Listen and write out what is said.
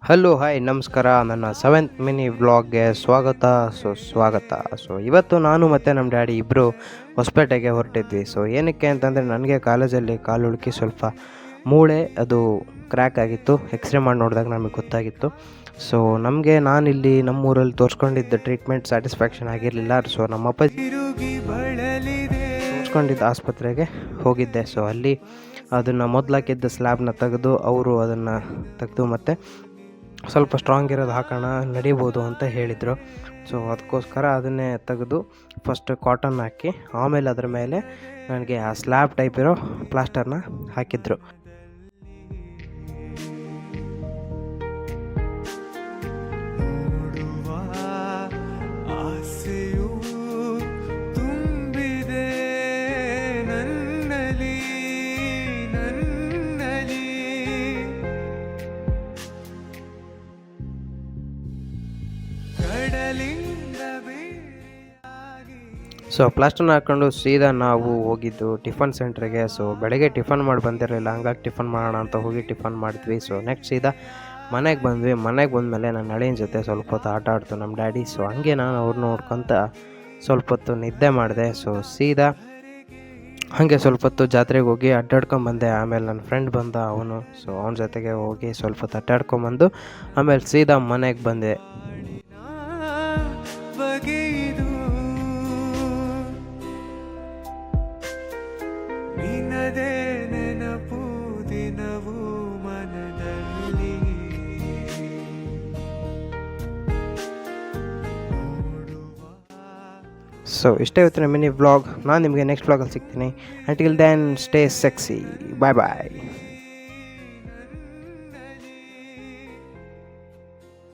Hello hi ನಮಸ್ಕಾರ. ನನ್ನ seventh mini ವ್ಲಾಗ್ಗೆ ಸ್ವಾಗತ. ಇವತ್ತು ನಾನು ಮತ್ತು ನಮ್ಮ ಡ್ಯಾಡಿ ಇಬ್ಬರು ಹೊಸಪೇಟೆಗೆ ಹೊರಟಿದ್ವಿ. ಏನಕ್ಕೆ ಅಂತಂದರೆ ನನಗೆ ಕಾಲೇಜಲ್ಲಿ ಕಾಲು ಉಳುಕಿ ಸ್ವಲ್ಪ ಮೂಳೆ ಅದು ಕ್ರ್ಯಾಕ್ ಆಗಿತ್ತು. ಎಕ್ಸ್ರೇ ಮಾಡಿ ನೋಡಿದಾಗ ನಮಗೆ ಗೊತ್ತಾಗಿತ್ತು. ನಮಗೆ ನಾನಿಲ್ಲಿ ನಮ್ಮೂರಲ್ಲಿ ತೋರಿಸ್ಕೊಂಡಿದ್ದ ಟ್ರೀಟ್ಮೆಂಟ್ ಸ್ಯಾಟಿಸ್ಫ್ಯಾಕ್ಷನ್ ಆಗಿರಲಿಲ್ಲ. ನಮ್ಮ ಅಪ್ಪಾಜಿ ತೋರಿಸ್ಕೊಂಡಿದ್ದ ಆಸ್ಪತ್ರೆಗೆ ಹೋಗಿದ್ದೆ. ಅಲ್ಲಿ ಅದನ್ನು ಮೊದಲಾಕಿದ್ದ ಸ್ಲ್ಯಾಬ್ನ ತೆಗೆದು ಅವರು ಅದನ್ನು ತೆಗೆದು ಮತ್ತು ಸ್ವಲ್ಪ ಸ್ಟ್ರಾಂಗ್ ಇರೋದು ಹಾಕೋಣ, ನಡಿಬೋದು ಅಂತ ಹೇಳಿದರು. ಅದಕ್ಕೋಸ್ಕರ ಅದನ್ನೇ ತೆಗೆದು ಫಸ್ಟ್ ಕಾಟನ್ ಹಾಕಿ ಆಮೇಲೆ ಅದ್ರ ಮೇಲೆ ನನಗೆ ಆ ಸ್ಲ್ಯಾಬ್ ಟೈಪ್ ಇರೋ ಪ್ಲಾಸ್ಟರ್ನ ಹಾಕಿದ್ರು. ಪ್ಲಾಸ್ಟರ್ನ ಹಾಕ್ಕೊಂಡು ಸೀದಾ ನಾವು ಹೋಗಿದ್ದು ಟಿಫನ್ ಸೆಂಟ್ರಿಗೆ. ಬೆಳಗ್ಗೆ ಟಿಫನ್ ಮಾಡಿ ಬಂದಿರಲಿಲ್ಲ, ಹಂಗಾಗಿ ಟಿಫನ್ ಮಾಡೋಣ ಅಂತ ಹೋಗಿ ಟಿಫನ್ ಮಾಡಿದ್ವಿ. ನೆಕ್ಸ್ಟ್ ಸೀದಾ ಮನೆಗೆ ಬಂದ್ವಿ. ಮನೆಗೆ ಬಂದಮೇಲೆ ನನ್ನ ಅಳಿಯನ ಜೊತೆ ಸ್ವಲ್ಪ ಹೊತ್ತು ಆಟ ಆಡ್ತು ನಮ್ಮ ಡ್ಯಾಡಿ. ಹಂಗೆ ನಾನು ಅವ್ರನ್ನ ನೋಡ್ಕೊತ ಸ್ವಲ್ಪ ಹೊತ್ತು ನಿದ್ದೆ ಮಾಡಿದೆ. ಸೀದಾ ಹಾಗೆ ಸ್ವಲ್ಪ ಹೊತ್ತು ಜಾತ್ರೆಗೆ ಹೋಗಿ ಅಡ್ಡಾಡ್ಕೊಂಬಂದೆ. ಆಮೇಲೆ ನನ್ನ ಫ್ರೆಂಡ್ ಬಂದ, ಅವನು. ಅವನ ಜೊತೆಗೆ ಹೋಗಿ ಸ್ವಲ್ಪ ಹೊತ್ತು ಅಡ್ಡಾಡ್ಕೊಂಬಂದು ಆಮೇಲೆ ಸೀದಾ ಮನೆಗೆ ಬಂದೆ. ನೆನಪು ದಿನವೂ ಮನದಲ್ಲಿ. ಇಷ್ಟೇ ಇವತ್ತಿನ ಮಿನಿ ವ್ಲಾಗ್. ನಾನು ನಿಮಗೆ ನೆಕ್ಸ್ಟ್ ವ್ಲಾಗಲ್ಲಿ ಸಿಗ್ತೀನಿ. Until then stay sexy. Bye ಬಾಯ್.